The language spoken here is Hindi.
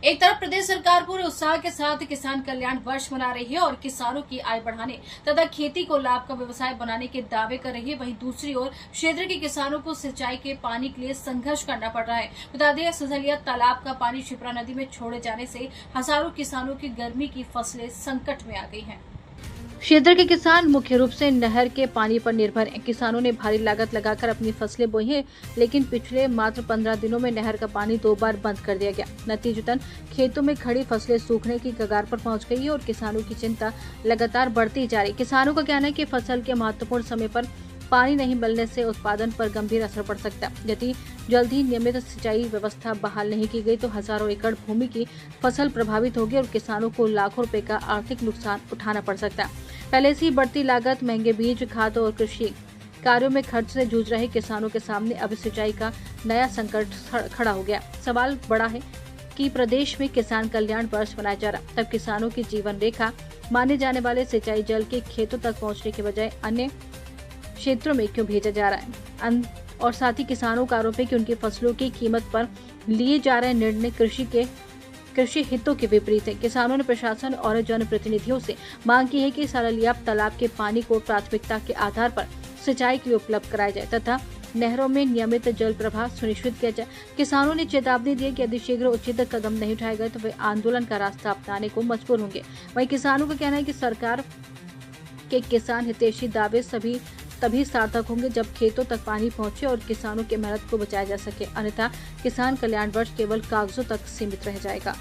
एक तरफ प्रदेश सरकार पूरे उत्साह के साथ किसान कल्याण वर्ष मना रही है और किसानों की आय बढ़ाने तथा खेती को लाभ का व्यवसाय बनाने के दावे कर रही है, वहीं दूसरी ओर क्षेत्र के किसानों को सिंचाई के पानी के लिए संघर्ष करना पड़ रहा है। बता दें, सझलिया तालाब का पानी शिप्रा नदी में छोड़े जाने से हजारों किसानों की गर्मी की फसलें संकट में आ गई हैं। क्षेत्र के किसान मुख्य रूप से नहर के पानी पर निर्भर हैं। किसानों ने भारी लागत लगाकर अपनी फसलें बोई हैं, लेकिन पिछले मात्र 15 दिनों में नहर का पानी 2 बार बंद कर दिया गया। नतीजतन खेतों में खड़ी फसलें सूखने की कगार पर पहुंच गई है और किसानों की चिंता लगातार बढ़ती जा रही। किसानों का कहना है कि फसल के महत्वपूर्ण समय पर पानी नहीं मिलने से उत्पादन पर गंभीर असर पड़ सकता है। यदि जल्द ही नियमित सिंचाई व्यवस्था बहाल नहीं की गई तो हजारों एकड़ भूमि की फसल प्रभावित होगी और किसानों को लाखों रुपए का आर्थिक नुकसान उठाना पड़ सकता है। पहले से ही बढ़ती लागत, महंगे बीज, खाद और कृषि कार्यों में खर्च से जूझ रहे किसानों के सामने अब सिंचाई का नया संकट खड़ा हो गया। सवाल बड़ा है कि प्रदेश में किसान कल्याण वर्ष मनाया जा रहा, तब किसानों की जीवन रेखा माने जाने वाले सिंचाई जल के खेतों तक पहुंचने के बजाय अन्य क्षेत्रों में क्यों भेजा जा रहा है। और साथ ही किसानों का आरोप है कि उनकी फसलों की कीमत पर लिए जा रहे निर्णय कृषि हितों के विपरीत है। किसानों ने प्रशासन और जनप्रतिनिधियों से मांग की है कि सझलिया तालाब के पानी को प्राथमिकता के आधार पर सिंचाई के लिए उपलब्ध कराया जाए तथा नहरों में नियमित जल प्रवाह सुनिश्चित किया जाए। किसानों ने चेतावनी दी कि यदि शीघ्र उचित कदम नहीं उठाए गए तो वे आंदोलन का रास्ता अपनाने को मजबूर होंगे। वहीं किसानों का कहना है कि सरकार के किसान हितैषी दावे तभी सार्थक होंगे जब खेतों तक पानी पहुंचे और किसानों की मेहनत को बचाया जा सके, अन्यथा किसान कल्याण वर्ष केवल कागजों तक सीमित रह जाएगा।